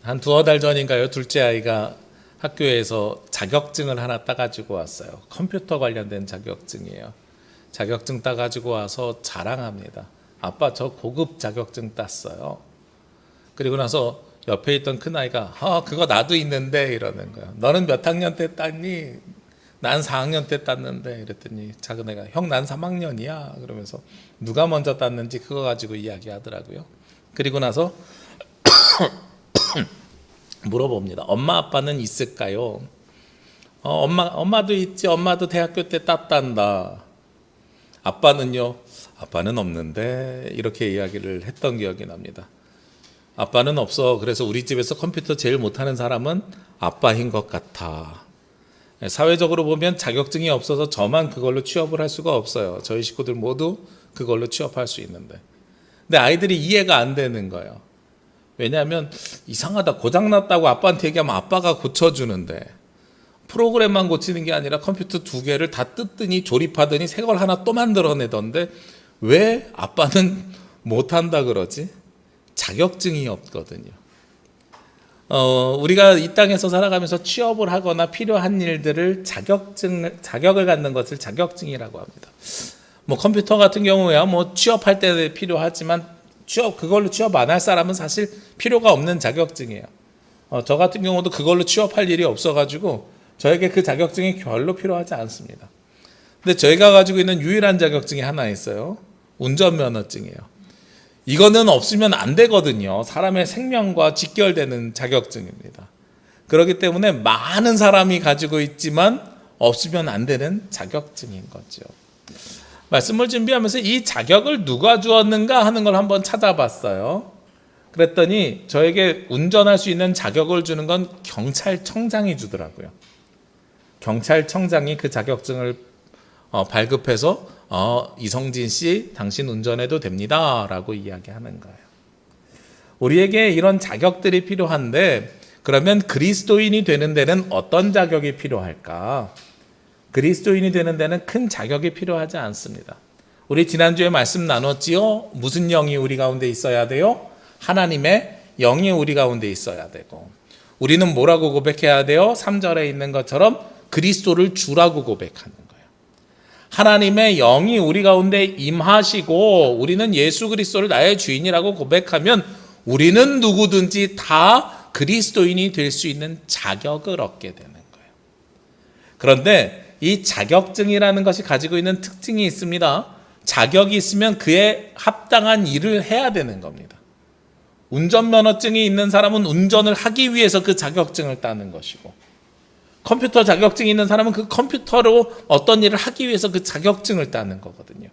한 두어 달 전인가요? 둘째 아이가 학교에서 자격증을 하나 따가지고 왔어요. 컴퓨터 관련된 자격증이에요. 자격증 따가지고 와서 자랑합니다. 아빠, 저 고급 자격증 땄어요. 그리고 나서 옆에 있던 큰아이가 그거 나도 있는데 이러는 거야. 너는 몇 학년 때 땄니? 난 4학년 때 땄는데. 이랬더니 작은애가 형, 난 3학년이야 그러면서 누가 먼저 땄는지 그거 가지고 이야기하더라고요. 그리고 나서 물어봅니다. 엄마 아빠는 있을까요? 엄마도 있지. 엄마도 대학교 때 땄단다. 아빠는요? 아빠는 없는데. 이렇게 이야기를 했던 기억이 납니다. 아빠는 없어. 그래서 우리 집에서 컴퓨터 제일 못하는 사람은 아빠인 것 같아. 사회적으로 보면 자격증이 없어서 저만 그걸로 취업을 할 수가 없어요. 저희 식구들 모두 그걸로 취업할 수 있는데. 근데 아이들이 이해가 안 되는 거예요. 왜냐하면 이상하다, 고장났다고 아빠한테 얘기하면 아빠가 고쳐주는데 프로그램만 고치는 게 아니라 컴퓨터 2개를 다 뜯더니 조립하더니 새 걸 하나 또 만들어내던데 왜 아빠는 못한다 그러지? 자격증이 없거든요. 우리가 이 땅에서 살아가면서 취업을 하거나 필요한 일들을 자격을 갖는 것을 자격증이라고 합니다. 뭐 컴퓨터 같은 경우야 뭐 취업할 때 필요하지만 그걸로 취업 안 할 사람은 사실 필요가 없는 자격증이에요. 저 같은 경우도 그걸로 취업할 일이 없어가지고 저에게 그 자격증이 별로 필요하지 않습니다. 근데 저희가 가지고 있는 유일한 자격증이 하나 있어요. 운전면허증이에요. 이거는 없으면 안 되거든요. 사람의 생명과 직결되는 자격증입니다. 그렇기 때문에 많은 사람이 가지고 있지만 없으면 안 되는 자격증인 거죠. 말씀을 준비하면서 이 자격을 누가 주었는가 하는 걸 한번 찾아봤어요. 그랬더니 저에게 운전할 수 있는 자격을 주는 건 경찰청장이 주더라고요. 경찰청장이 그 자격증을 발급해서 이성진 씨, 당신 운전해도 됩니다 라고 이야기하는 거예요. 우리에게 이런 자격들이 필요한데 그러면 그리스도인이 되는 데는 어떤 자격이 필요할까? 그리스도인이 되는 데는 큰 자격이 필요하지 않습니다. 우리 지난주에 말씀 나눴지요? 무슨 영이 우리 가운데 있어야 돼요? 하나님의 영이 우리 가운데 있어야 되고, 우리는 뭐라고 고백해야 돼요? 3절에 있는 것처럼 그리스도를 주라고 고백하는 거예요. 하나님의 영이 우리 가운데 임하시고 우리는 예수 그리스도를 나의 주인이라고 고백하면 우리는 누구든지 다 그리스도인이 될 수 있는 자격을 얻게 되는 거예요. 그런데 이 자격증이라는 것이 가지고 있는 특징이 있습니다. 자격이 있으면 그에 합당한 일을 해야 되는 겁니다. 운전면허증이 있는 사람은 운전을 하기 위해서 그 자격증을 따는 것이고, 컴퓨터 자격증이 있는 사람은 그 컴퓨터로 어떤 일을 하기 위해서 그 자격증을 따는 거거든요.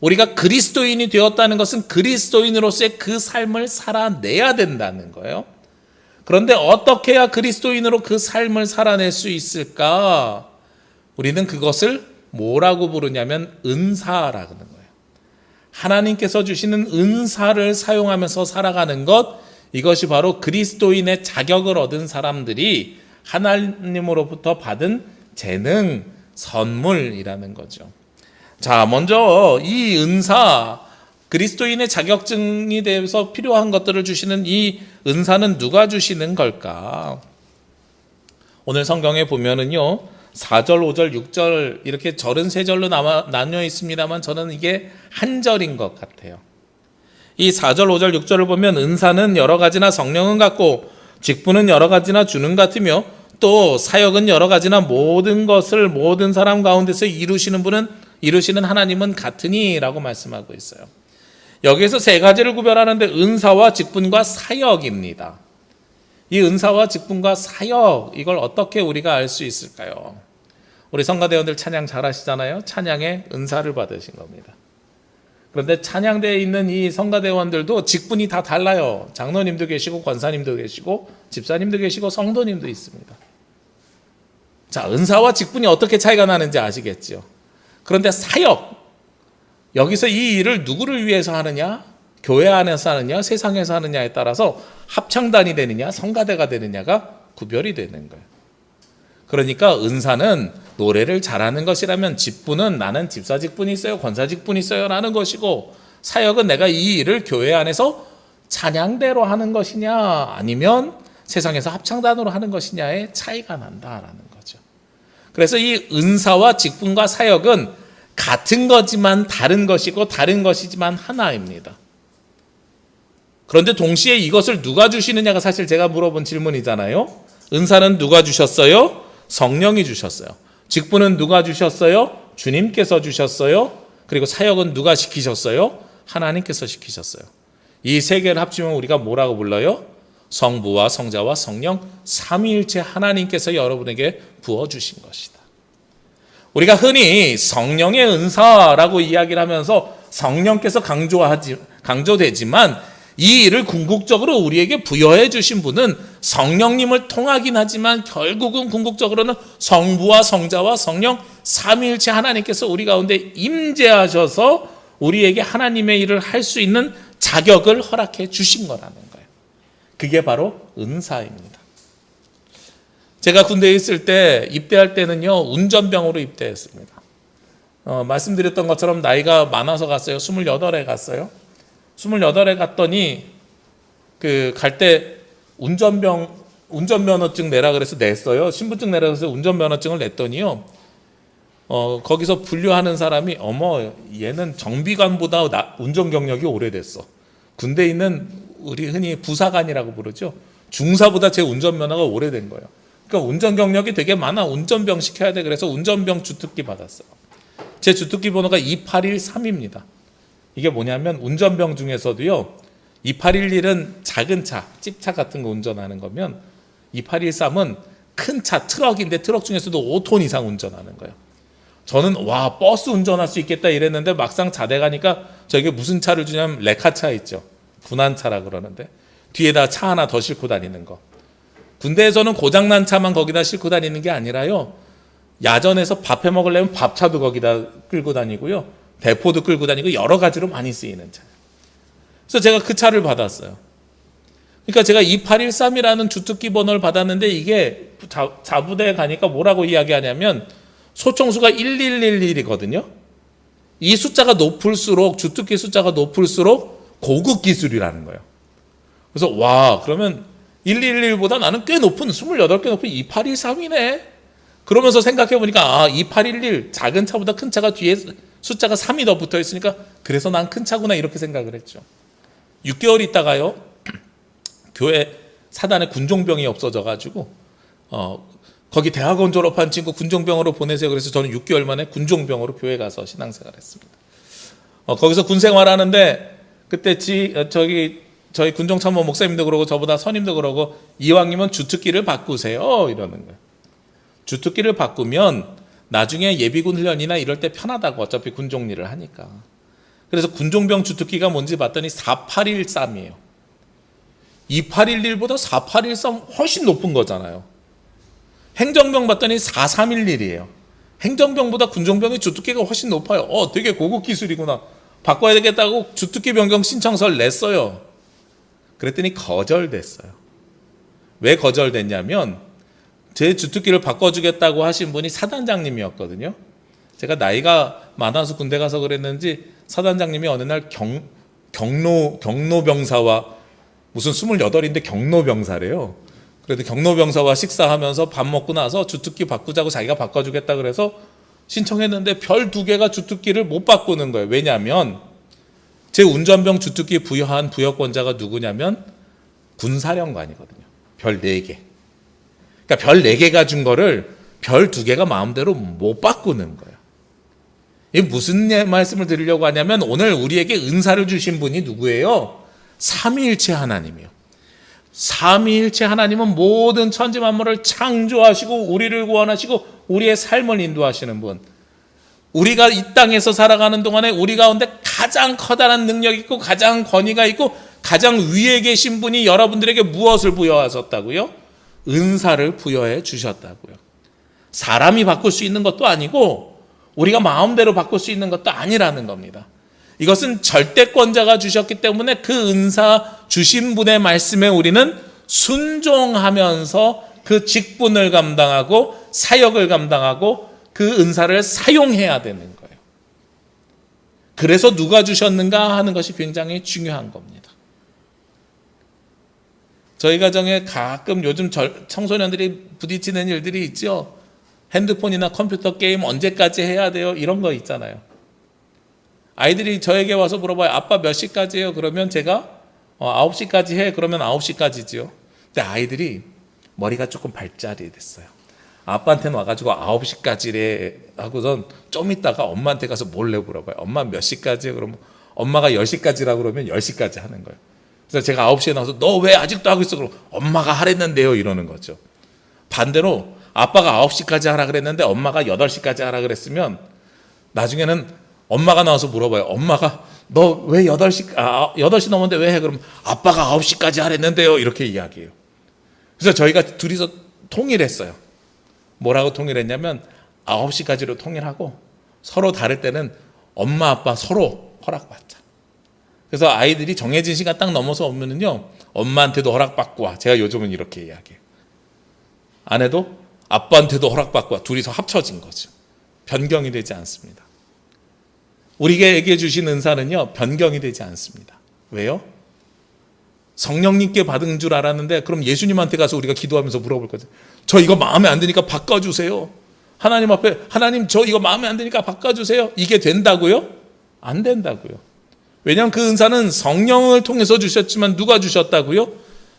우리가 그리스도인이 되었다는 것은 그리스도인으로서의 그 삶을 살아내야 된다는 거예요. 그런데 어떻게 해야 그리스도인으로 그 삶을 살아낼 수 있을까? 우리는 그것을 뭐라고 부르냐면 은사라는 거예요. 하나님께서 주시는 은사를 사용하면서 살아가는 것, 이것이 바로 그리스도인의 자격을 얻은 사람들이 하나님으로부터 받은 재능, 선물이라는 거죠. 자, 먼저 이 은사, 그리스도인의 자격증이 되어서 필요한 것들을 주시는 이 은사는 누가 주시는 걸까? 오늘 성경에 보면은요, 4절, 5절, 6절 이렇게 절은 세 절로 나뉘어 있습니다만 저는 이게 한 절인 것 같아요. 이 4절, 5절, 6절을 보면 은사는 여러 가지나 성령은 같고 직분은 여러 가지나 주는 같으며 또 사역은 여러 가지나 모든 것을 모든 사람 가운데서 이루시는 하나님은 같으니 라고 말씀하고 있어요. 여기에서 세 가지를 구별하는데 은사와 직분과 사역입니다. 이 은사와 직분과 사역, 이걸 어떻게 우리가 알 수 있을까요? 우리 성가대원들 찬양 잘 하시잖아요. 찬양의 은사를 받으신 겁니다. 그런데 찬양대에 있는 이 성가대원들도 직분이 다 달라요. 장로님도 계시고 권사님도 계시고 집사님도 계시고 성도님도 있습니다. 자, 은사와 직분이 어떻게 차이가 나는지 아시겠죠? 그런데 사역, 여기서 이 일을 누구를 위해서 하느냐? 교회 안에서 하느냐, 세상에서 하느냐에 따라서 합창단이 되느냐, 성가대가 되느냐가 구별이 되는 거예요. 그러니까 은사는 노래를 잘하는 것이라면 직분은 나는 집사 직분이 있어요, 권사 직분이 있어요 라는 것이고, 사역은 내가 이 일을 교회 안에서 찬양대로 하는 것이냐 아니면 세상에서 합창단으로 하는 것이냐의 차이가 난다라는 거죠. 그래서 이 은사와 직분과 사역은 같은 거지만 다른 것이고 다른 것이지만 하나입니다. 그런데 동시에 이것을 누가 주시느냐가 사실 제가 물어본 질문이잖아요. 은사는 누가 주셨어요? 성령이 주셨어요. 직분은 누가 주셨어요? 주님께서 주셨어요. 그리고 사역은 누가 시키셨어요? 하나님께서 시키셨어요. 이 세 개를 합치면 우리가 뭐라고 불러요? 성부와 성자와 성령 삼위일체 하나님께서 여러분에게 부어주신 것이다. 우리가 흔히 성령의 은사라고 이야기를 하면서 성령께서 강조되지만 이 일을 궁극적으로 우리에게 부여해 주신 분은 성령님을 통하긴 하지만 결국은 궁극적으로는 성부와 성자와 성령 삼위일체 하나님께서 우리 가운데 임재하셔서 우리에게 하나님의 일을 할 수 있는 자격을 허락해 주신 거라는 거예요. 그게 바로 은사입니다. 제가 군대에 있을 때 입대할 때는요 운전병으로 입대했습니다. 말씀드렸던 것처럼 나이가 많아서 갔어요. 28에 갔어요. 28에 갔더니 갈 때 운전면허증 내라 그래서 냈어요. 신분증 내라 그래서 운전면허증을 냈더니요. 거기서 분류하는 사람이 어머 얘는 정비관보다 운전 경력이 오래됐어. 군대에 있는 우리 흔히 부사관이라고 부르죠. 중사보다 제 운전면허가 오래된 거예요. 그러니까 운전 경력이 되게 많아. 운전병 시켜야 돼. 그래서 운전병 주특기 받았어요. 제 주특기 번호가 2813입니다. 이게 뭐냐면 운전병 중에서도요 2811은 작은 차, 찝차 같은 거 운전하는 거면 2813은 큰 차, 트럭인데 트럭 중에서도 5톤 이상 운전하는 거예요. 저는 와 버스 운전할 수 있겠다 이랬는데 막상 자대 가니까 저에게 무슨 차를 주냐면 레카차 있죠. 군안차라 그러는데 뒤에다 차 하나 더 싣고 다니는 거. 군대에서는 고장난 차만 거기다 싣고 다니는 게 아니라요. 야전에서 밥해 먹으려면 밥차도 거기다 끌고 다니고요. 대포도 끌고 다니고 여러 가지로 많이 쓰이는 차. 그래서 제가 그 차를 받았어요. 그러니까 제가 2813이라는 주특기 번호를 받았는데 이게 자부대에 가니까 뭐라고 이야기하냐면 소총수가 1111이거든요. 이 숫자가 높을수록 주특기 숫자가 높을수록 고급 기술이라는 거예요. 그래서 와 그러면 1111보다 나는 꽤 높은 28개 높은 2813이네. 그러면서 생각해 보니까 2811 작은 차보다 큰 차가 뒤에 숫자가 3이 더 붙어 있으니까 그래서 난 큰 차구나 이렇게 생각을 했죠. 6개월 있다가요. 교회 사단에 군종병이 없어져 가지고 거기 대학원 졸업한 친구 군종병으로 보내세요. 그래서 저는 6개월 만에 군종병으로 교회 가서 신앙생활 했습니다. 거기서 군생활하는데 그때 저희 군종참모 목사님도 그러고 저보다 선임도 그러고 이왕이면 주특기를 바꾸세요 이러는 거예요. 주특기를 바꾸면 나중에 예비군 훈련이나 이럴 때 편하다고 어차피 군종 일을 하니까. 그래서 군종병 주특기가 뭔지 봤더니 4813이에요. 2811보다 4813 훨씬 높은 거잖아요. 행정병 봤더니 4311이에요. 행정병보다 군종병의 주특기가 훨씬 높아요. 되게 고급 기술이구나. 바꿔야 되겠다고 주특기 변경 신청서를 냈어요. 그랬더니 거절됐어요. 왜 거절됐냐면 제 주특기를 바꿔주겠다고 하신 분이 사단장님이었거든요. 제가 나이가 많아서 군대 가서 그랬는지 사단장님이 어느 날 경로병사와 무슨 28인데 경로병사래요. 그래도 경로병사와 식사하면서 밥 먹고 나서 주특기 바꾸자고 자기가 바꿔주겠다 그래서 신청했는데 별 2개가 주특기를 못 바꾸는 거예요. 왜냐하면 제 운전병 주특기 부여한 부여권자가 누구냐면 군사령관이거든요. 별 4개. 그러니까 별 4개가 준 거를 별 2개가 마음대로 못 바꾸는 거예요. 이게 무슨 말씀을 드리려고 하냐면 오늘 우리에게 은사를 주신 분이 누구예요? 삼위일체 하나님이요. 삼위일체 하나님은 모든 천지 만물을 창조하시고 우리를 구원하시고 우리의 삶을 인도하시는 분. 우리가 이 땅에서 살아가는 동안에 우리 가운데 가장 커다란 능력이 있고 가장 권위가 있고 가장 위에 계신 분이 여러분들에게 무엇을 부여하셨다고요? 은사를 부여해 주셨다고요. 사람이 바꿀 수 있는 것도 아니고 우리가 마음대로 바꿀 수 있는 것도 아니라는 겁니다. 이것은 절대권자가 주셨기 때문에 그 은사 주신 분의 말씀에 우리는 순종하면서 그 직분을 감당하고 사역을 감당하고 그 은사를 사용해야 되는 거예요. 그래서 누가 주셨는가 하는 것이 굉장히 중요한 겁니다. 저희 가정에 가끔 요즘 청소년들이 부딪히는 일들이 있죠. 핸드폰이나 컴퓨터 게임 언제까지 해야 돼요? 이런 거 있잖아요. 아이들이 저에게 와서 물어봐요. 아빠 몇 시까지 해요? 그러면 제가 9시까지 해. 그러면 9시까지지요. 근데 아이들이 머리가 조금 발달이 됐어요. 아빠한테는 와가지고 9시까지래 하고선 좀 있다가 엄마한테 가서 몰래 물어봐요. 엄마 몇 시까지 해요? 그러면 엄마가 10시까지라고 그러면 10시까지 하는 거예요. 그래서 제가 9시에 나와서 너 왜 아직도 하고 있어? 그럼 엄마가 하랬는데요. 이러는 거죠. 반대로 아빠가 9시까지 하라 그랬는데 엄마가 8시까지 하라 그랬으면 나중에는 엄마가 나와서 물어봐요. 엄마가 너 왜 8시 넘었는데 왜 해? 그럼 아빠가 9시까지 하랬는데요. 이렇게 이야기해요. 그래서 저희가 둘이서 통일했어요. 뭐라고 통일했냐면 9시까지로 통일하고 서로 다를 때는 엄마 아빠 서로 허락받자. 그래서 아이들이 정해진 시간 딱 넘어서 오면은요, 엄마한테도 허락받고 와. 제가 요즘은 이렇게 이야기해요. 아내도 아빠한테도 허락받고 와. 둘이서 합쳐진 거죠. 변경이 되지 않습니다. 우리에게 주신 은사는요, 변경이 되지 않습니다. 왜요? 성령님께 받은 줄 알았는데 그럼 예수님한테 가서 우리가 기도하면서 물어볼 거죠. 저 이거 마음에 안 드니까 바꿔주세요. 하나님 앞에 하나님 저 이거 마음에 안 드니까 바꿔주세요. 이게 된다고요? 안 된다고요. 왜냐하면 그 은사는 성령을 통해서 주셨지만 누가 주셨다고요?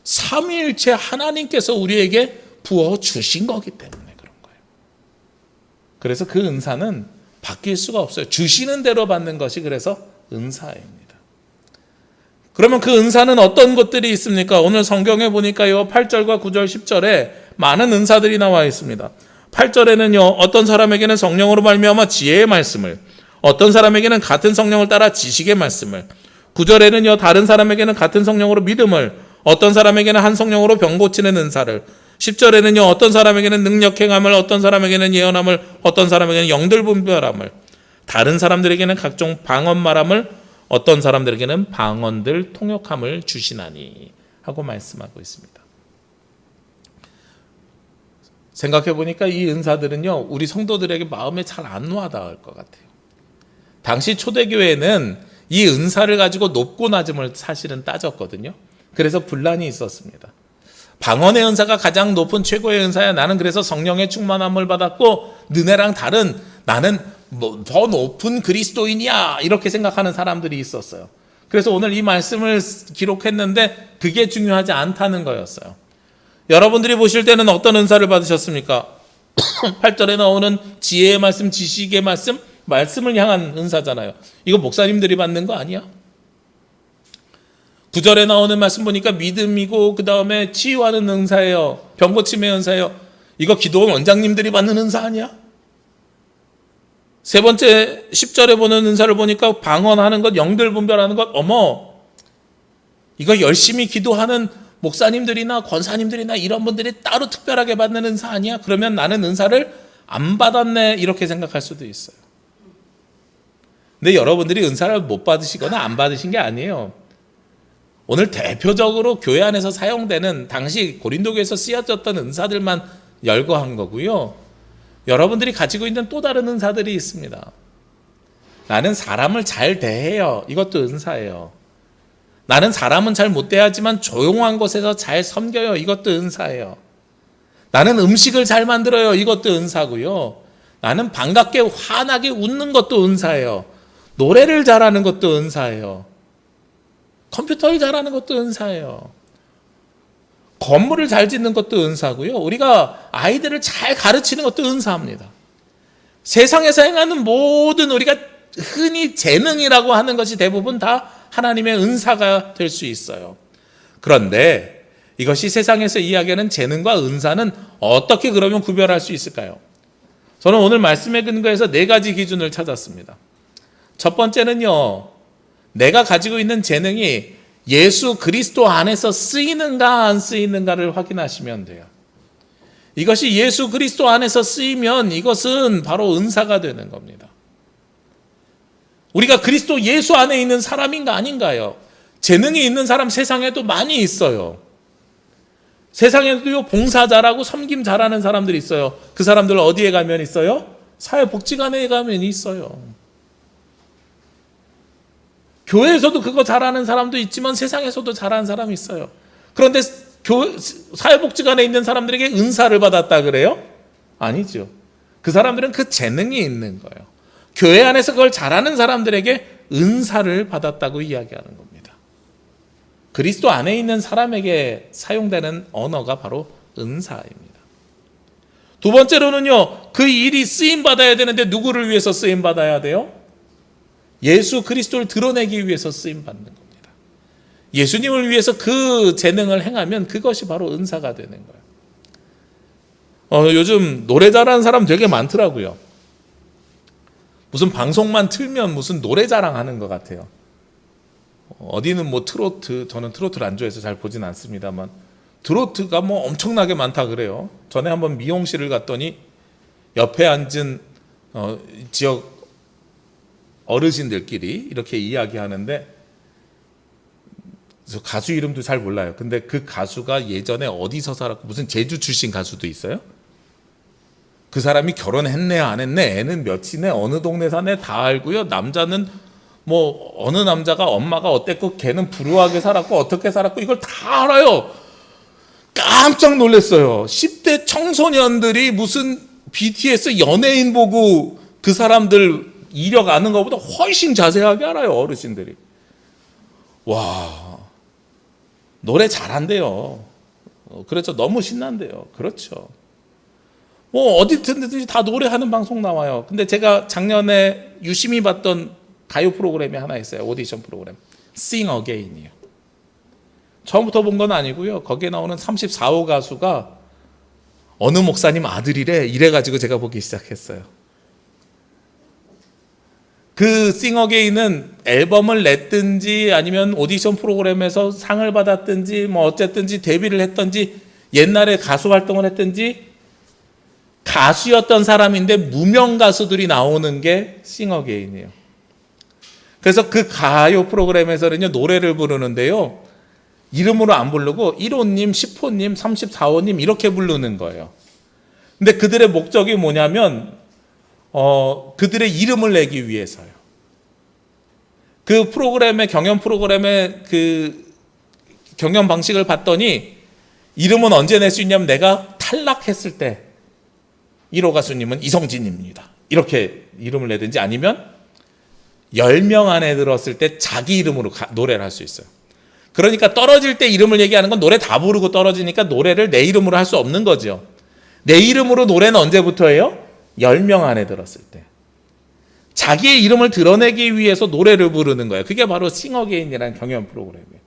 삼위일체 하나님께서 우리에게 부어주신 거기 때문에 그런 거예요. 그래서 그 은사는 바뀔 수가 없어요. 주시는 대로 받는 것이 그래서 은사입니다. 그러면 그 은사는 어떤 것들이 있습니까? 오늘 성경에 보니까요, 8절과 9절, 10절에 많은 은사들이 나와 있습니다. 8절에는요, 어떤 사람에게는 성령으로 말미암아 지혜의 말씀을, 어떤 사람에게는 같은 성령을 따라 지식의 말씀을, 9절에는요, 다른 사람에게는 같은 성령으로 믿음을, 어떤 사람에게는 한 성령으로 병 고치는 은사를, 10절에는요, 어떤 사람에게는 능력 행함을, 어떤 사람에게는 예언함을, 어떤 사람에게는 영들 분별함을, 다른 사람들에게는 각종 방언 말함을, 어떤 사람들에게는 방언들 통역함을 주시나니 하고 말씀하고 있습니다. 생각해 보니까 이 은사들은요, 우리 성도들에게 마음에 잘 안 와닿을 것 같아요. 당시 초대교회는 이 은사를 가지고 높고 낮음을 사실은 따졌거든요. 그래서 분란이 있었습니다. 방언의 은사가 가장 높은 최고의 은사야. 나는 그래서 성령의 충만함을 받았고 너네랑 다른 나는 더 높은 그리스도인이야. 이렇게 생각하는 사람들이 있었어요. 그래서 오늘 이 말씀을 기록했는데 그게 중요하지 않다는 거였어요. 여러분들이 보실 때는 어떤 은사를 받으셨습니까? 8절에 나오는 지혜의 말씀, 지식의 말씀, 말씀을 향한 은사잖아요. 이거 목사님들이 받는 거 아니야? 9절에 나오는 말씀 보니까 믿음이고 그 다음에 치유하는 은사예요. 병고침의 은사예요. 이거 기도원 원장님들이 받는 은사 아니야? 세 번째 10절에 보는 은사를 보니까 방언하는 것, 영들 분별하는 것, 어머 이거 열심히 기도하는 목사님들이나 권사님들이나 이런 분들이 따로 특별하게 받는 은사 아니야? 그러면 나는 은사를 안 받았네 이렇게 생각할 수도 있어요. 근데 여러분들이 은사를 못 받으시거나 안 받으신 게 아니에요. 오늘 대표적으로 교회 안에서 사용되는 당시 고린도교에서 쓰여졌던 은사들만 열거한 거고요. 여러분들이 가지고 있는 또 다른 은사들이 있습니다. 나는 사람을 잘 대해요. 이것도 은사예요. 나는 사람은 잘 못 대하지만 조용한 곳에서 잘 섬겨요. 이것도 은사예요. 나는 음식을 잘 만들어요. 이것도 은사고요. 나는 반갑게 환하게 웃는 것도 은사예요. 노래를 잘하는 것도 은사예요. 컴퓨터를 잘하는 것도 은사예요. 건물을 잘 짓는 것도 은사고요. 우리가 아이들을 잘 가르치는 것도 은사입니다. 세상에서 행하는 모든 우리가 흔히 재능이라고 하는 것이 대부분 다 하나님의 은사가 될 수 있어요. 그런데 이것이 세상에서 이야기하는 재능과 은사는 어떻게 그러면 구별할 수 있을까요? 저는 오늘 말씀에 근거해서 4가지 기준을 찾았습니다. 첫 번째는요, 내가 가지고 있는 재능이 예수 그리스도 안에서 쓰이는가 안 쓰이는가를 확인하시면 돼요. 이것이 예수 그리스도 안에서 쓰이면 이것은 바로 은사가 되는 겁니다. 우리가 그리스도 예수 안에 있는 사람인가 아닌가요? 재능이 있는 사람 세상에도 많이 있어요. 세상에도요, 봉사 잘하고 섬김 잘하는 사람들이 있어요. 그 사람들 어디에 가면 있어요? 사회복지관에 가면 있어요. 교회에서도 그거 잘하는 사람도 있지만 세상에서도 잘하는 사람이 있어요. 그런데 사회복지관에 있는 사람들에게 은사를 받았다 그래요? 아니죠. 그 사람들은 그 재능이 있는 거예요. 교회 안에서 그걸 잘하는 사람들에게 은사를 받았다고 이야기하는 겁니다. 그리스도 안에 있는 사람에게 사용되는 언어가 바로 은사입니다. 두 번째로는요, 그 일이 쓰임받아야 되는데 누구를 위해서 쓰임받아야 돼요? 예수 그리스도를 드러내기 위해서 쓰임받는 겁니다. 예수님을 위해서 그 재능을 행하면 그것이 바로 은사가 되는 거예요. 요즘 노래 잘하는 사람 되게 많더라고요. 무슨 방송만 틀면 무슨 노래 자랑하는 것 같아요. 어디는 뭐 트로트, 저는 트로트를 안 좋아해서 잘 보진 않습니다만 트로트가 뭐 엄청나게 많다 그래요. 전에 한번 미용실을 갔더니 옆에 앉은 지역 어르신들끼리 이렇게 이야기하는데, 저 가수 이름도 잘 몰라요. 근데 그 가수가 예전에 어디서 살았고 무슨 제주 출신 가수도 있어요. 그 사람이 결혼했네 안 했네, 애는 몇이네, 어느 동네 사네 다 알고요. 남자는 뭐 어느 남자가 엄마가 어땠고 걔는 불우하게 살았고 어떻게 살았고 이걸 다 알아요. 깜짝 놀랐어요. 10대 청소년들이 무슨 BTS 연예인 보고 그 사람들 이력 아는 것보다 훨씬 자세하게 알아요, 어르신들이. 와, 노래 잘한대요. 그렇죠. 너무 신난대요. 그렇죠. 뭐 어디 듣든지 다 노래하는 방송 나와요. 근데 제가 작년에 유심히 봤던 가요 프로그램이 하나 있어요. 오디션 프로그램. Sing Again이에요. 처음부터 본 건 아니고요. 거기에 나오는 34호 가수가 어느 목사님 아들이래. 이래가지고 제가 보기 시작했어요. 그 Sing Again은 앨범을 냈든지 아니면 오디션 프로그램에서 상을 받았든지 뭐 어쨌든지 데뷔를 했든지 옛날에 가수 활동을 했든지 가수였던 사람인데 무명 가수들이 나오는 게 Sing Again이에요. 그래서 그 가요 프로그램에서는요, 노래를 부르는데요, 이름으로 안 부르고 1호님, 10호님, 34호님 이렇게 부르는 거예요. 근데 그들의 목적이 뭐냐면 그들의 이름을 내기 위해서요. 그 프로그램의 경연 프로그램의 그 경연 방식을 봤더니 이름은 언제 낼 수 있냐면 내가 탈락했을 때 1호 가수님은 이성진입니다. 이렇게 이름을 내든지 아니면 10명 안에 들었을 때 자기 이름으로 노래를 할 수 있어요. 그러니까 떨어질 때 이름을 얘기하는 건 노래 다 부르고 떨어지니까 노래를 내 이름으로 할 수 없는 거죠. 내 이름으로 노래는 언제부터예요? 10명 안에 들었을 때. 자기의 이름을 드러내기 위해서 노래를 부르는 거예요. 그게 바로 Sing Again이라는 경연 프로그램이에요.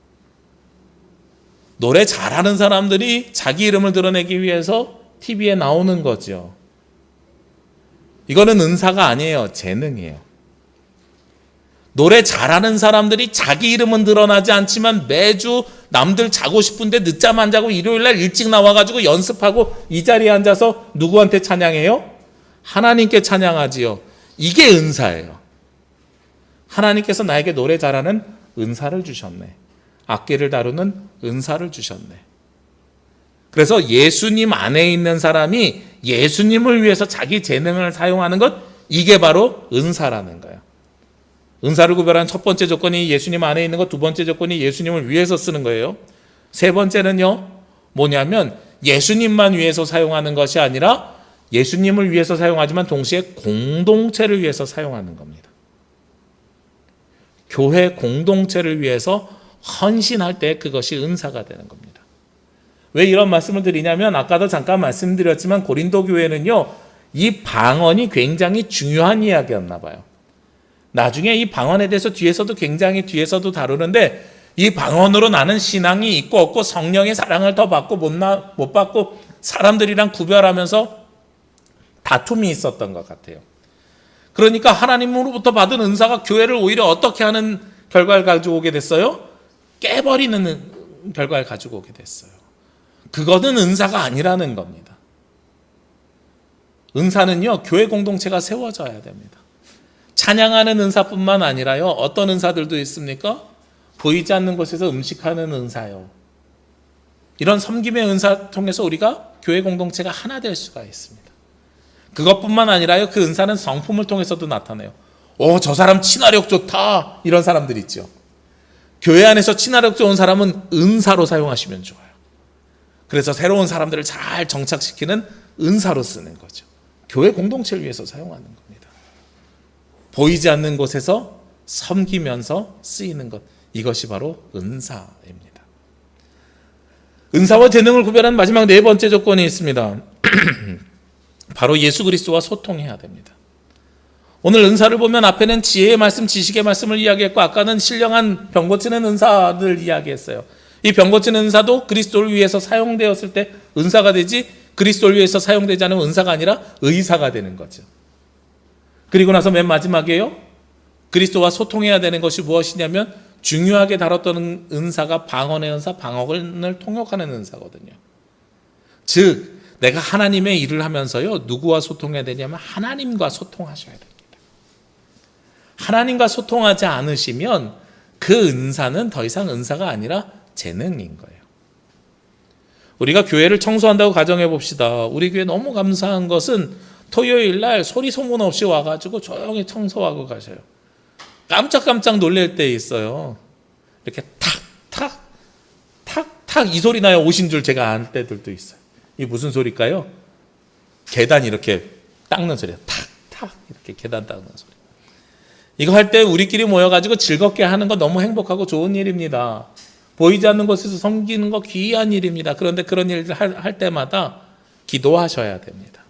노래 잘하는 사람들이 자기 이름을 드러내기 위해서 TV에 나오는 거죠. 이거는 은사가 아니에요. 재능이에요. 노래 잘하는 사람들이 자기 이름은 드러나지 않지만 매주 남들 자고 싶은데 늦잠 안 자고 일요일날 일찍 나와가지고 연습하고 이 자리에 앉아서 누구한테 찬양해요? 하나님께 찬양하지요. 이게 은사예요. 하나님께서 나에게 노래 잘하는 은사를 주셨네. 악기를 다루는 은사를 주셨네. 그래서 예수님 안에 있는 사람이 예수님을 위해서 자기 재능을 사용하는 것, 이게 바로 은사라는 거예요. 은사를 구별하는 첫 번째 조건이 예수님 안에 있는 것, 두 번째 조건이 예수님을 위해서 쓰는 거예요. 세 번째는요, 뭐냐면 예수님만 위해서 사용하는 것이 아니라 예수님을 위해서 사용하지만 동시에 공동체를 위해서 사용하는 겁니다. 교회 공동체를 위해서 헌신할 때 그것이 은사가 되는 겁니다. 왜 이런 말씀을 드리냐면 아까도 잠깐 말씀드렸지만 고린도 교회는요, 이 방언이 굉장히 중요한 이야기였나 봐요. 나중에 이 방언에 대해서 뒤에서도 다루는데, 이 방언으로 나는 신앙이 있고 없고 성령의 사랑을 더 받고 못 받고 사람들이랑 구별하면서 다툼이 있었던 것 같아요. 그러니까 하나님으로부터 받은 은사가 교회를 오히려 어떻게 하는 결과를 가지고 오게 됐어요? 깨버리는 결과를 가지고 오게 됐어요. 그거는 은사가 아니라는 겁니다. 은사는요, 교회 공동체가 세워져야 됩니다. 찬양하는 은사뿐만 아니라요, 어떤 은사들도 있습니까? 보이지 않는 곳에서 음식하는 은사요. 이런 섬김의 은사 통해서 우리가 교회 공동체가 하나 될 수가 있습니다. 그것뿐만 아니라요, 그 은사는 성품을 통해서도 나타나요. 저 사람 친화력 좋다, 이런 사람들 있죠. 교회 안에서 친화력 좋은 사람은 은사로 사용하시면 좋아요. 그래서 새로운 사람들을 잘 정착시키는 은사로 쓰는 거죠. 교회 공동체를 위해서 사용하는 겁니다. 보이지 않는 곳에서 섬기면서 쓰이는 것, 이것이 바로 은사입니다. 은사와 재능을 구별한 마지막 네 번째 조건이 있습니다. 바로 예수 그리스도와 소통해야 됩니다. 오늘 은사를 보면 앞에는 지혜의 말씀, 지식의 말씀을 이야기했고, 아까는 신령한 병 고치는 은사들 이야기했어요. 이 병 고치는 은사도 그리스도를 위해서 사용되었을 때 은사가 되지, 그리스도를 위해서 사용되지 않으면 은사가 아니라 의사가 되는 거죠. 그리고 나서 맨 마지막에요, 그리스도와 소통해야 되는 것이 무엇이냐면 중요하게 다뤘던 은사가 방언의 은사, 방언을 통역하는 은사거든요. 즉 내가 하나님의 일을 하면서요, 누구와 소통해야 되냐면 하나님과 소통하셔야 됩니다. 하나님과 소통하지 않으시면 그 은사는 더 이상 은사가 아니라 재능인 거예요. 우리가 교회를 청소한다고 가정해 봅시다. 우리 교회 너무 감사한 것은 토요일 날 소리 소문 없이 와가지고 조용히 청소하고 가셔요. 깜짝깜짝 놀랄 때 있어요. 이렇게 탁탁 탁탁 이 소리 나요. 오신 줄 제가 안 때들도 있어요. 이게 무슨 소리일까요? 계단 이렇게 닦는 소리예요. 탁탁 이렇게 계단 닦는 소리. 이거 할 때 우리끼리 모여가지고 즐겁게 하는 거 너무 행복하고 좋은 일입니다. 보이지 않는 곳에서 섬기는 거 귀한 일입니다. 그런데 그런 일을 할 때마다 기도하셔야 됩니다.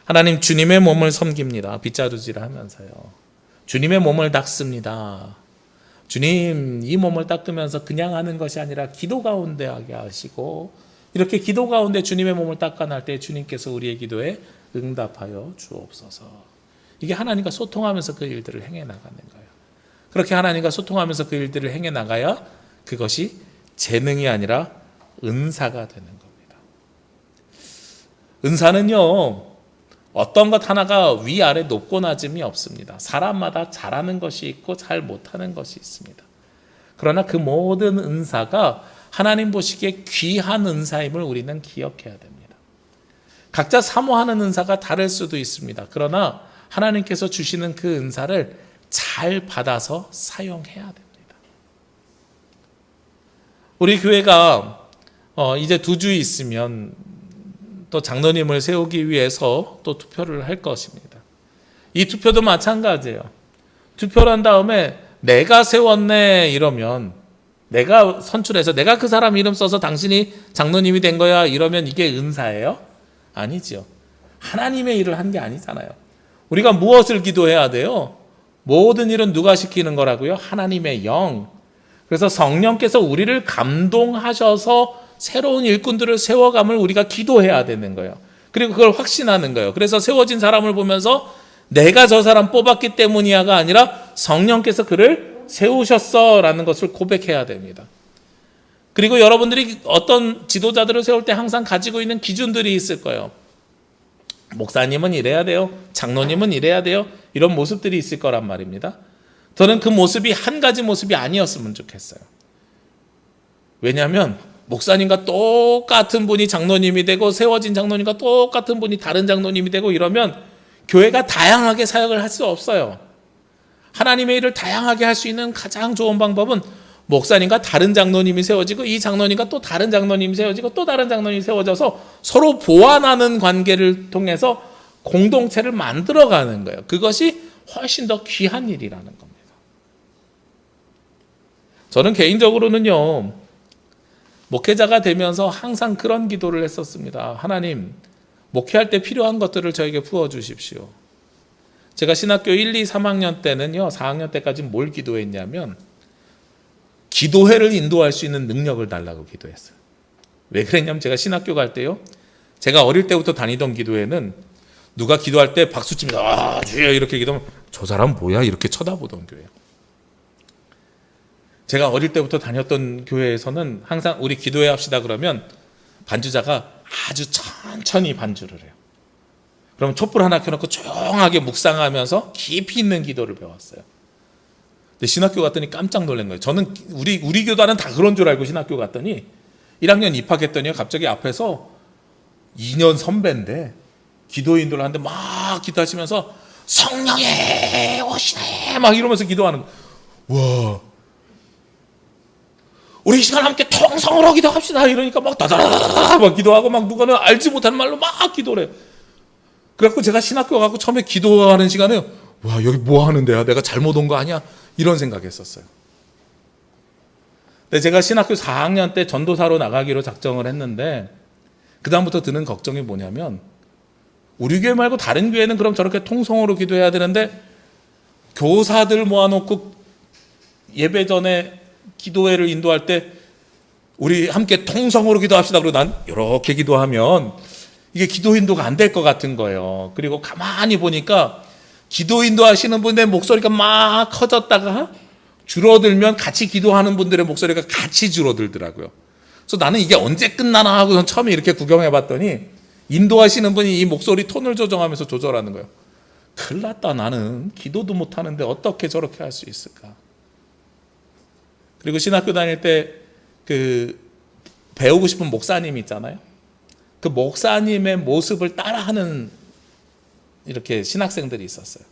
하나님, 주님의 몸을 섬깁니다. 빗자루질 하면서요. 주님의 몸을 닦습니다. 주님, 이 몸을 닦으면서 그냥 하는 것이 아니라 기도 가운데 하게 하시고, 이렇게 기도 가운데 주님의 몸을 닦아낼 때 주님께서 우리의 기도에 응답하여 주옵소서. 이게 하나님과 소통하면서 그 일들을 행해 나가는 거예요. 그렇게 하나님과 소통하면서 그 일들을 행해 나가야 그것이 재능이 아니라 은사가 되는 겁니다. 은사는요, 어떤 것 하나가 위아래 높고 낮음이 없습니다. 사람마다 잘하는 것이 있고 잘 못하는 것이 있습니다. 그러나 그 모든 은사가 하나님 보시기에 귀한 은사임을 우리는 기억해야 됩니다. 각자 사모하는 은사가 다를 수도 있습니다. 그러나 하나님께서 주시는 그 은사를 잘 받아서 사용해야 됩니다. 우리 교회가 이제 2주 있으면 또 장로님을 세우기 위해서 또 투표를 할 것입니다. 이 투표도 마찬가지예요. 투표를 한 다음에 내가 세웠네 이러면, 내가 선출해서 내가 그 사람 이름 써서 당신이 장로님이 된 거야 이러면 이게 은사예요? 아니죠. 하나님의 일을 한 게 아니잖아요. 우리가 무엇을 기도해야 돼요? 모든 일은 누가 시키는 거라고요? 하나님의 영. 그래서 성령께서 우리를 감동하셔서 새로운 일꾼들을 세워감을 우리가 기도해야 되는 거예요. 그리고 그걸 확신하는 거예요. 그래서 세워진 사람을 보면서 내가 저 사람 뽑았기 때문이야가 아니라 성령께서 그를 세우셨어 라는 것을 고백해야 됩니다. 그리고 여러분들이 어떤 지도자들을 세울 때 항상 가지고 있는 기준들이 있을 거예요. 목사님은 이래야 돼요. 장로님은 이래야 돼요. 이런 모습들이 있을 거란 말입니다. 저는 그 모습이 한 가지 모습이 아니었으면 좋겠어요. 왜냐하면 목사님과 똑같은 분이 장로님이 되고 세워진 장로님과 똑같은 분이 다른 장로님이 되고 이러면 교회가 다양하게 사역을 할 수 없어요. 하나님의 일을 다양하게 할 수 있는 가장 좋은 방법은 목사님과 다른 장로님이 세워지고 이 장로님과 또 다른 장로님이 세워지고 또 다른 장로님이 세워져서 서로 보완하는 관계를 통해서 공동체를 만들어가는 거예요. 그것이 훨씬 더 귀한 일이라는 겁니다. 저는 개인적으로는요, 목회자가 되면서 항상 그런 기도를 했었습니다. 하나님, 목회할 때 필요한 것들을 저에게 부어주십시오. 제가 신학교 1, 2, 3학년 때는요, 4학년 때까지 뭘 기도했냐면 기도회를 인도할 수 있는 능력을 달라고 기도했어요. 왜 그랬냐면 제가 신학교 갈 때요, 제가 어릴 때부터 다니던 기도회는 누가 기도할 때 박수치면서 아 주여 이렇게 기도하면 저 사람 뭐야 이렇게 쳐다보던 교회예요. 제가 어릴 때부터 다녔던 교회에서는 항상 우리 기도회 합시다 그러면 반주자가 아주 천천히 반주를 해요. 그러면 촛불 하나 켜놓고 조용하게 묵상하면서 깊이 있는 기도를 배웠어요. 근데 신학교 갔더니 깜짝 놀란 거예요. 저는 우리 교단은 다 그런 줄 알고 신학교 갔더니 1학년 입학했더니 갑자기 앞에서 2년 선배인데 기도인들 하는데 막 기도하시면서 성령이 오시네 막 이러면서 기도하는 거예요. 우리 이 시간 함께 통성으로 기도합시다. 이러니까 막 다다다다 막 기도하고 막 누가는 알지 못하는 말로 막 기도를 해요. 그래갖고 제가 신학교 가고 처음에 기도하는 시간에 와, 여기 뭐 하는 데야? 내가 잘못 온 거 아니야? 이런 생각했었어요. 근데 제가 신학교 4학년 때 전도사로 나가기로 작정을 했는데 그다음부터 드는 걱정이 뭐냐면 우리 교회 말고 다른 교회는 그럼 저렇게 통성으로 기도해야 되는데 교사들 모아놓고 예배 전에 기도회를 인도할 때 우리 함께 통성으로 기도합시다. 그리고 난 이렇게 기도하면 이게 기도 인도가 안 될 것 같은 거예요. 그리고 가만히 보니까 기도 인도하시는 분들의 목소리가 막 커졌다가 줄어들면 같이 기도하는 분들의 목소리가 같이 줄어들더라고요. 그래서 나는 이게 언제 끝나나 하고 처음에 이렇게 구경해 봤더니 인도하시는 분이 이 목소리 톤을 조정하면서 조절하는 거예요. 큰일 났다. 나는 기도도 못하는데 어떻게 저렇게 할 수 있을까. 그리고 신학교 다닐 때 그 배우고 싶은 목사님 있잖아요. 그 목사님의 모습을 따라하는 이렇게 신학생들이 있었어요.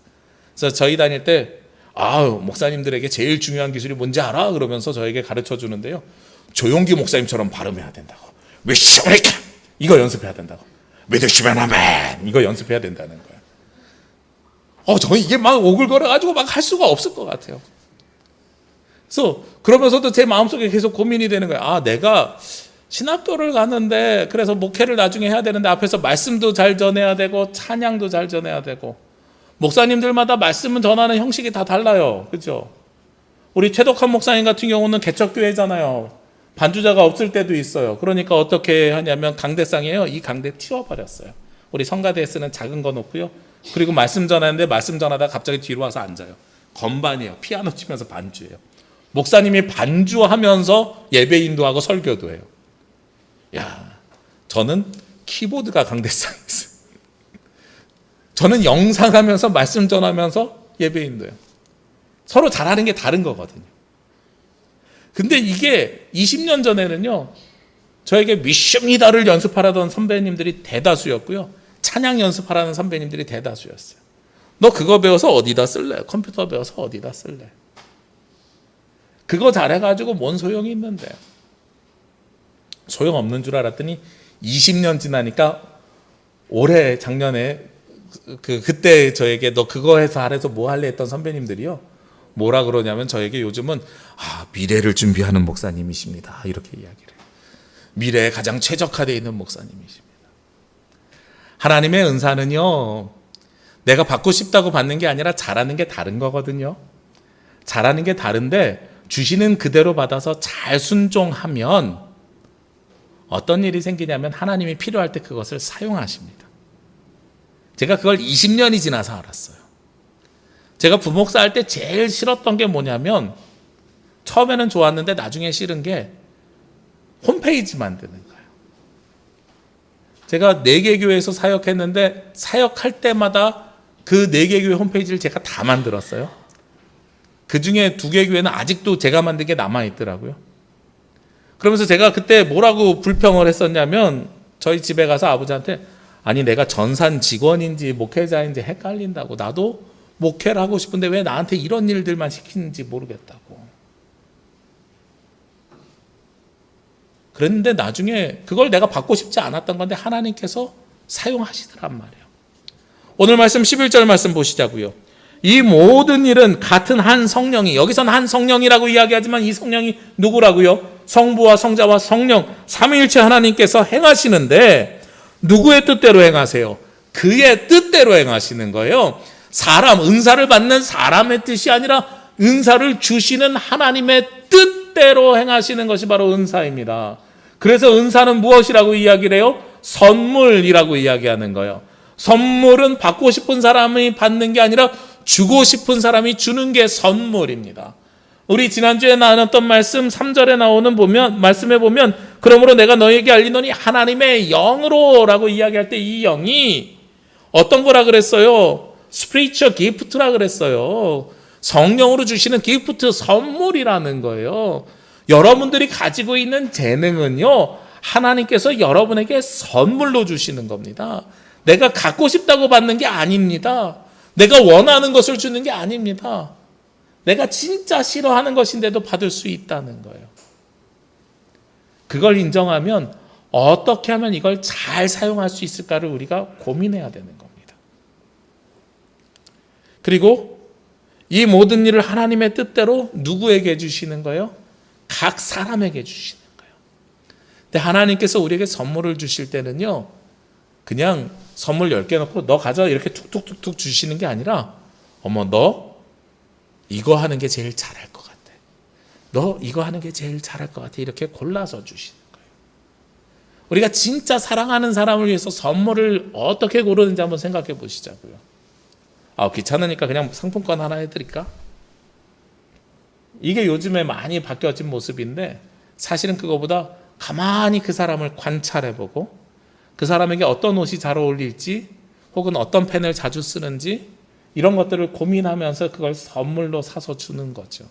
그래서 저희 다닐 때 목사님들에게 제일 중요한 기술이 뭔지 알아? 그러면서 저에게 가르쳐 주는데요. 조용기 목사님처럼 발음해야 된다고. 미시오리카 이거 연습해야 된다고. 믿으시면 아멘 이거 연습해야 된다는 거예요. 저는 이게 막 오글거려가지고 막 할 수가 없을 것 같아요. 그래서 그러면서도 제 마음속에 계속 고민이 되는 거예요. 내가 신학교를 갔는데 그래서 목회를 나중에 해야 되는데 앞에서 말씀도 잘 전해야 되고 찬양도 잘 전해야 되고 목사님들마다 말씀은 전하는 형식이 다 달라요. 그렇죠? 우리 최덕한 목사님 같은 경우는 개척교회잖아요. 반주자가 없을 때도 있어요. 그러니까 어떻게 하냐면 강대상이에요. 이 강대 튀어버렸어요. 우리 성가대에 쓰는 작은 거 놓고요. 그리고 말씀 전하는데 말씀 전하다가 갑자기 뒤로 와서 앉아요. 건반이에요. 피아노 치면서 반주예요. 목사님이 반주하면서 예배 인도하고 설교도 해요. 저는 키보드가 강대상이 있어요. 저는 영상하면서 말씀 전하면서 예배 인도해요. 서로 잘하는 게 다른 거거든요. 근데 이게 20년 전에는요, 저에게 미십니다를 연습하라던 선배님들이 대다수였고요. 찬양 연습하라는 선배님들이 대다수였어요. 너 그거 배워서 어디다 쓸래? 컴퓨터 배워서 어디다 쓸래? 그거 잘해가지고 뭔 소용이 있는데. 소용없는 줄 알았더니 20년 지나니까 올해 작년에 그때 저에게 너 그거 해서 하래서 뭐 할래 했던 선배님들이요. 뭐라 그러냐면 저에게 요즘은 미래를 준비하는 목사님이십니다. 이렇게 이야기를 해요. 미래에 가장 최적화되어 있는 목사님이십니다. 하나님의 은사는요. 내가 받고 싶다고 받는 게 아니라 잘하는 게 다른 거거든요. 잘하는 게 다른데 주시는 그대로 받아서 잘 순종하면 어떤 일이 생기냐면 하나님이 필요할 때 그것을 사용하십니다. 제가 그걸 20년이 지나서 알았어요. 제가 부목사 할 때 제일 싫었던 게 뭐냐면 처음에는 좋았는데 나중에 싫은 게 홈페이지 만드는 거예요. 제가 4개 교회에서 사역했는데 사역할 때마다 그 4개 교회 홈페이지를 제가 다 만들었어요. 그 중에 2개 교회는 아직도 제가 만든 게 남아있더라고요. 그러면서 제가 그때 뭐라고 불평을 했었냐면 저희 집에 가서 아버지한테 내가 전산 직원인지 목회자인지 헷갈린다고. 나도 목회를 하고 싶은데 왜 나한테 이런 일들만 시키는지 모르겠다고. 그랬는데 나중에 그걸 내가 받고 싶지 않았던 건데 하나님께서 사용하시더란 말이에요. 오늘 말씀 11절 말씀 보시자고요. 이 모든 일은 같은 한 성령이, 여기서는 한 성령이라고 이야기하지만 이 성령이 누구라고요? 성부와 성자와 성령 삼위일체 하나님께서 행하시는데 누구의 뜻대로 행하세요? 그의 뜻대로 행하시는 거예요. 은사를 받는 사람의 뜻이 아니라 은사를 주시는 하나님의 뜻대로 행하시는 것이 바로 은사입니다. 그래서 은사는 무엇이라고 이야기를 해요? 선물이라고 이야기하는 거예요. 선물은 받고 싶은 사람이 받는 게 아니라 주고 싶은 사람이 주는 게 선물입니다. 우리 지난주에 나눴던 말씀 3절에 나오는 말씀에 보면 그러므로 내가 너에게 알리노니 하나님의 영으로 라고 이야기할 때 이 영이 어떤 거라 그랬어요? 스피리추얼 기프트라 그랬어요. 성령으로 주시는 기프트, 선물이라는 거예요. 여러분들이 가지고 있는 재능은요, 하나님께서 여러분에게 선물로 주시는 겁니다. 내가 갖고 싶다고 받는 게 아닙니다. 내가 원하는 것을 주는 게 아닙니다. 내가 진짜 싫어하는 것인데도 받을 수 있다는 거예요. 그걸 인정하면 어떻게 하면 이걸 잘 사용할 수 있을까를 우리가 고민해야 되는 겁니다. 그리고 이 모든 일을 하나님의 뜻대로 누구에게 주시는 거예요? 각 사람에게 주시는 거예요. 근데 하나님께서 우리에게 선물을 주실 때는요, 그냥 선물 10개 놓고 너 가져 이렇게 툭툭툭툭 주시는 게 아니라, 어머 너 이거 하는 게 제일 잘할 것 같아. 너 이거 하는 게 제일 잘할 것 같아. 이렇게 골라서 주시는 거예요. 우리가 진짜 사랑하는 사람을 위해서 선물을 어떻게 고르는지 한번 생각해 보시자고요. 귀찮으니까 그냥 상품권 하나 해드릴까? 이게 요즘에 많이 바뀌어진 모습인데, 사실은 그거보다 가만히 그 사람을 관찰해보고 그 사람에게 어떤 옷이 잘 어울릴지, 혹은 어떤 펜을 자주 쓰는지, 이런 것들을 고민하면서 그걸 선물로 사서 주는 거죠.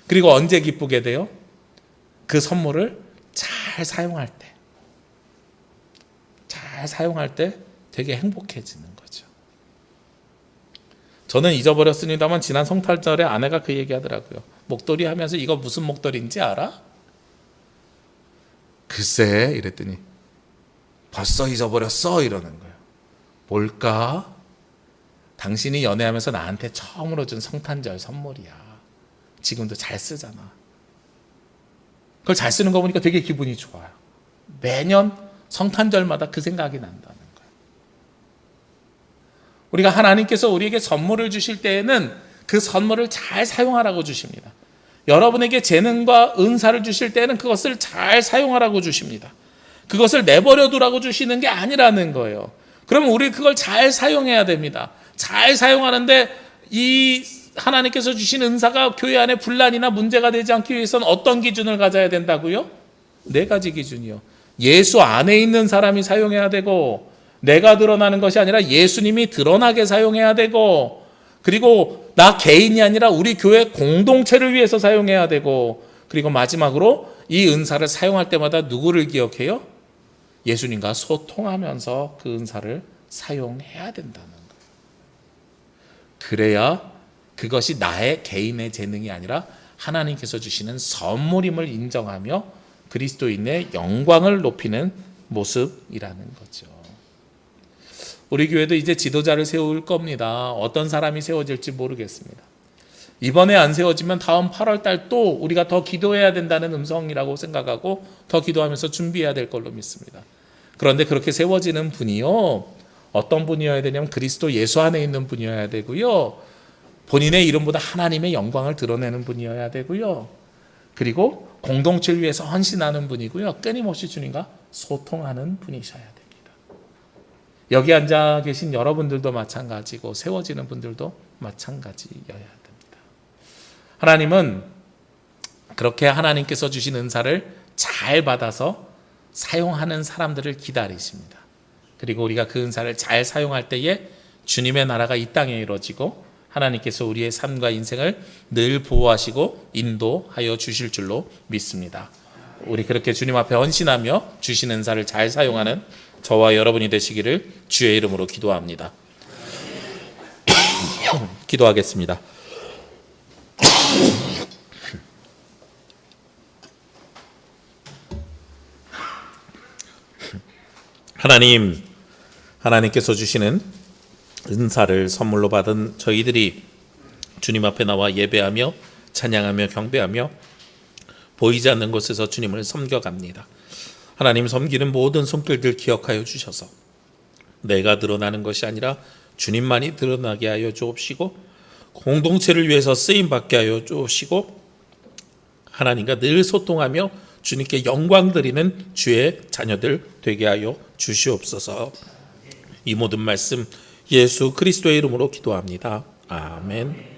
그리고 언제 기쁘게 돼요? 그 선물을 잘 사용할 때 되게 행복해지는 거죠. 저는 잊어버렸습니다만 지난 성탄절에 아내가 그 얘기 하더라고요. 목도리 하면서 이거 무슨 목도리인지 알아? 글쎄 이랬더니 벌써 잊어버렸어 이러는 거예요. 뭘까? 당신이 연애하면서 나한테 처음으로 준 성탄절 선물이야. 지금도 잘 쓰잖아. 그걸 잘 쓰는 거 보니까 되게 기분이 좋아요. 매년 성탄절마다 그 생각이 난다는 거예요. 우리가 하나님께서 우리에게 선물을 주실 때에는 그 선물을 잘 사용하라고 주십니다. 여러분에게 재능과 은사를 주실 때는 그것을 잘 사용하라고 주십니다. 그것을 내버려 두라고 주시는 게 아니라는 거예요. 그러면 우리 그걸 잘 사용해야 됩니다. 잘 사용하는데 이 하나님께서 주신 은사가 교회 안에 분란이나 문제가 되지 않기 위해서는 어떤 기준을 가져야 된다고요? 4가지 기준이요. 예수 안에 있는 사람이 사용해야 되고, 내가 드러나는 것이 아니라 예수님이 드러나게 사용해야 되고, 그리고 나 개인이 아니라 우리 교회 공동체를 위해서 사용해야 되고, 그리고 마지막으로 이 은사를 사용할 때마다 누구를 기억해요? 예수님과 소통하면서 그 은사를 사용해야 된다는 거예요. 그래야 그것이 나의 개인의 재능이 아니라 하나님께서 주시는 선물임을 인정하며 그리스도인의 영광을 높이는 모습이라는 거죠. 우리 교회도 이제 지도자를 세울 겁니다. 어떤 사람이 세워질지 모르겠습니다. 이번에 안 세워지면 다음 8월 달 또 우리가 더 기도해야 된다는 음성이라고 생각하고 더 기도하면서 준비해야 될 걸로 믿습니다. 그런데 그렇게 세워지는 분이요, 어떤 분이어야 되냐면 그리스도 예수 안에 있는 분이어야 되고요, 본인의 이름보다 하나님의 영광을 드러내는 분이어야 되고요, 그리고 공동체를 위해서 헌신하는 분이고요, 끊임없이 주님과 소통하는 분이셔야 됩니다. 여기 앉아 계신 여러분들도 마찬가지고 세워지는 분들도 마찬가지여야 됩니다. 하나님은 그렇게 하나님께서 주신 은사를 잘 받아서 사용하는 사람들을 기다리십니다. 그리고 우리가 그 은사를 잘 사용할 때에 주님의 나라가 이 땅에 이루어지고 하나님께서 우리의 삶과 인생을 늘 보호하시고 인도하여 주실 줄로 믿습니다. 우리 그렇게 주님 앞에 헌신하며 주신 은사를 잘 사용하는 저와 여러분이 되시기를 주의 이름으로 기도합니다. 기도하겠습니다. 하나님께서 주시는 은사를 선물로 받은 저희들이 주님 앞에 나와 예배하며 찬양하며 경배하며 보이지 않는 곳에서 주님을 섬겨갑니다. 하나님, 섬기는 모든 손길들 기억하여 주셔서 내가 드러나는 것이 아니라 주님만이 드러나게 하여 주옵시고, 공동체를 위해서 쓰임받게 하여 주옵시고, 하나님과 늘 소통하며 주님께 영광 드리는 주의 자녀들 되게 하여 주시옵소서. 이 모든 말씀 예수 그리스도의 이름으로 기도합니다. 아멘.